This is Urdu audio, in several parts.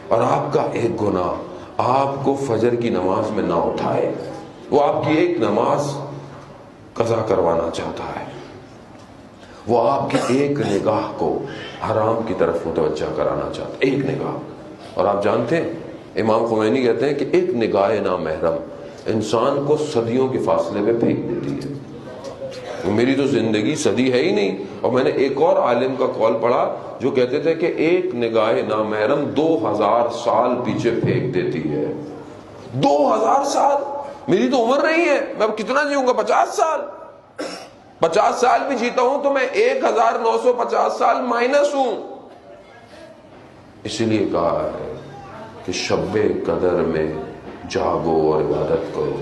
اور آپ کا ایک گناہ آپ کو فجر کی نماز میں نہ اٹھائے، وہ آپ کی ایک نماز قضا کروانا چاہتا ہے، وہ آپ کی ایک نگاہ کو حرام کی طرف متوجہ کرانا چاہتا ہے، ایک نگاہ۔ اور آپ جانتے ہیں امام خمینی کہتے ہیں کہ ایک نگاہ نامحرم انسان کو صدیوں کے فاصلے پہ پھینک دیتی ہے۔ میری تو زندگی صدی ہے ہی نہیں، اور میں نے ایک اور عالم کا قول پڑھا جو کہتے تھے کہ ایک نگاہ نامحرم 2000 سال پیچھے پھینک دیتی ہے۔ 2000 سال! میری تو عمر نہیں ہے، میں اب کتنا جیوں گا؟ 50 سال۔ 50 سال بھی جیتا ہوں تو میں 1950 سال مائنس ہوں۔ اسی لیے کہا ہے کہ شب قدر میں جاگو اور عبادت کرو،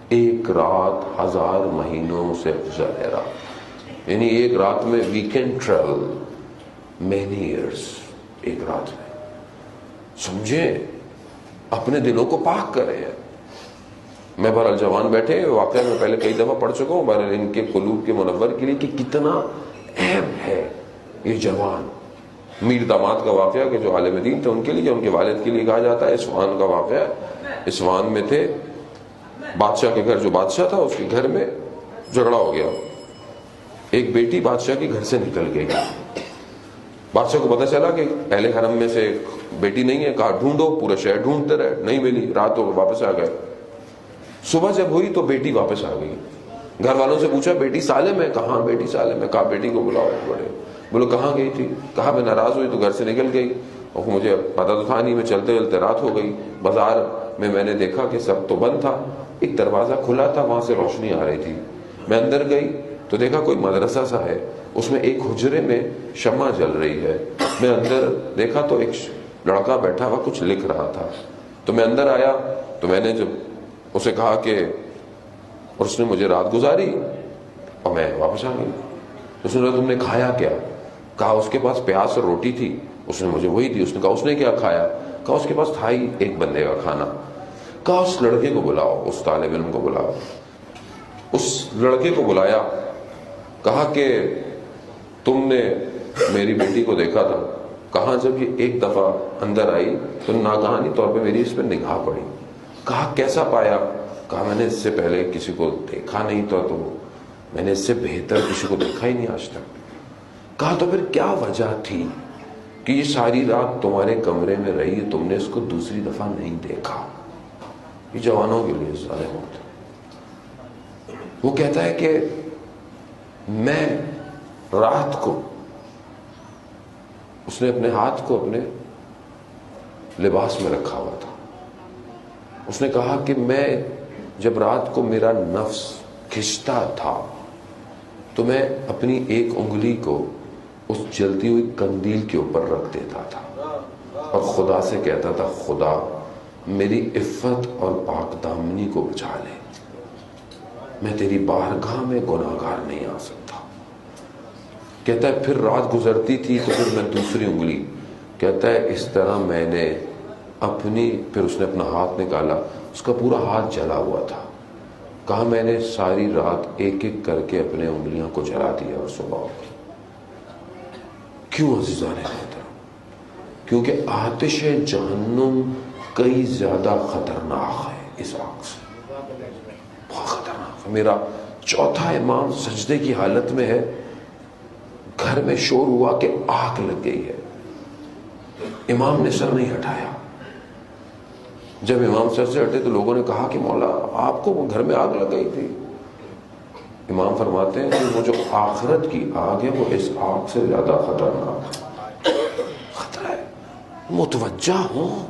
ایک رات 1000 مہینوں سے افضل ہے رات۔ یعنی ایک رات میں we can travel many years, ایک رات میں۔ سمجھیں، اپنے دلوں کو پاک کریں۔ میں بہرحال جوان بیٹھے واقعہ میں پہلے کئی دفعہ پڑھ چکا ہوں، بہرحال ان کے قلوب کے منور کے لیے کہ کتنا اہم ہے یہ جوان۔ میر داماد کا واقعہ کہ جو عالم دین تھے ان کے لیے، ان کے والد کے لیے کہا جاتا ہے۔ اصفہان کا واقعہ، اصفہان میں تھے، بادشاہ کے گھر، جو بادشاہ تھا اس کے گھر میں جھگڑا ہو گیا، ایک بیٹی بادشاہ کے گھر سے نکل گئی۔ بادشاہ کو پتا چلا کہ اہل حرم میں سے ایک بیٹی نہیں ہے، کہا ڈھونڈو، پورا شہر ڈھونڈتے رہے، نہیں ملی، رات ہو گئی، واپس آ گئے۔ صبح جب ہوئی تو بیٹی واپس آ گئی۔ گھر والوں سے پوچھا بیٹی سالم ہے؟ کہاں بیٹی سالم ہے۔ کہا بیٹی کو بلاؤ۔ بڑے بولو کہاں گئی تھی؟ کہا میں ناراض ہوئی تو گھر سے نکل گئی، اور مجھے پتا تو تھا نہیں، میں چلتے چلتے رات ہو گئی، بازار میں نے دیکھا کہ سب تو بند تھا، ایک دروازہ کھلا تھا، وہاں سے روشنی آ رہی تھی، میں اندر گئی تو دیکھا کوئی مدرسہ سا ہے، اس میں ایک حجرے میں شمع جل رہی ہے، میں اندر دیکھا تو ایک لڑکا بیٹھا ہوا کچھ لکھ رہا تھا، تو میں اندر آیا تو میں نے جب اسے کہا کہ، اور اس نے مجھے رات گزاری اور میں واپس آ گئی۔ اس نے کہا تم نے کھایا کیا؟ کہا اس کے پاس پیاز اور روٹی تھی، اس نے مجھے وہی دی۔ اس نے کہا اس نے کیا کھایا؟ کہا اس کے پاس تھا ہی ایک بندے کا کھانا۔ کہا اس لڑکے کو بلاؤ، اس طالب علم کو بلاؤ۔ اس لڑکے کو بلایا، کہا کہ تم نے میری بیٹی کو دیکھا تھا؟ کہا جب یہ ایک دفعہ اندر آئی تو ناگہانی طور پہ میری اس پہ نگاہ پڑی۔ کہا کیسا پایا؟ کہا میں نے اس سے پہلے کسی کو دیکھا نہیں تھا، تو میں نے اس سے بہتر کسی کو دیکھا ہی نہیں آج تک۔ کہا تو پھر کیا وجہ تھی کہ یہ ساری رات تمہارے کمرے میں رہی، تم نے اس کو دوسری دفعہ نہیں دیکھا؟ یہ جوانوں کے لیے ظالم ہوتا ہے۔ وہ کہتا ہے کہ میں رات کو، اس نے اپنے ہاتھ کو اپنے لباس میں رکھا ہوا تھا، اس نے کہا کہ میں جب رات کو میرا نفس کھنچتا تھا تو میں اپنی ایک انگلی کو اس جلتی ہوئی قندیل کے اوپر رکھ دیتا تھا اور خدا سے کہتا تھا خدا میری عفت اور پاک دامنی کو بچا لے، میں تیری بارگاہ میں گناہگار نہیں آ سکتا۔ کہتا ہے پھر رات گزرتی تھی تو پھر میں دوسری انگلی، کہتا ہے اس طرح میں نے اپنی، پھر اس نے اپنا ہاتھ نکالا، اس کا پورا ہاتھ جلا ہوا تھا۔ کہا میں نے ساری رات ایک ایک کر کے اپنے انگلیاں کو جلا دیا اور صبح ہو گئی۔ کیوں عزیزان محترم؟ کیونکہ آتش جہنم کئی زیادہ خطرناک ہے اس آگ سے، بہت خطرناک ہے۔ میرا چوتھا امام سجدے کی حالت میں ہے، گھر میں شور ہوا کہ آگ لگ گئی ہے، امام نے سر نہیں ہٹایا۔ جب امام سر سے ہٹے تو لوگوں نے کہا کہ مولا آپ کو گھر میں آگ لگ گئی تھی۔ امام فرماتے ہیں کہ وہ جو آخرت کی آگ ہے وہ اس آگ سے زیادہ خطرناک ہے، خطرہ ہے، متوجہ ہوں۔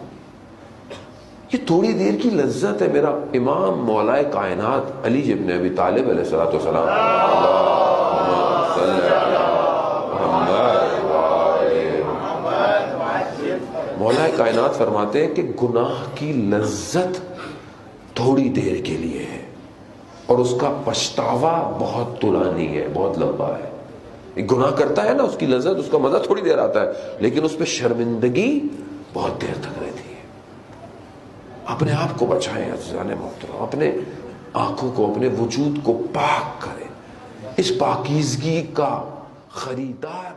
یہ تھوڑی دیر کی لذت ہے۔ میرا امام مولا کائنات علی ابن ابی طالب علیہ الصلوۃ والسلام، مولا کائنات فرماتے ہیں کہ گناہ کی لذت تھوڑی دیر کے لیے ہے اور اس کا پچھتاوا بہت طولانی ہے، بہت لمبا ہے۔ ایک گناہ کرتا ہے نا، اس کی لذت، اس کا مزہ تھوڑی دیر آتا ہے، لیکن اس پہ شرمندگی بہت دیر تک رہتی ہے۔ اپنے آپ کو بچائیں عزیزان محترم، اپنے آنکھوں کو، اپنے وجود کو پاک کریں۔ اس پاکیزگی کا خریدار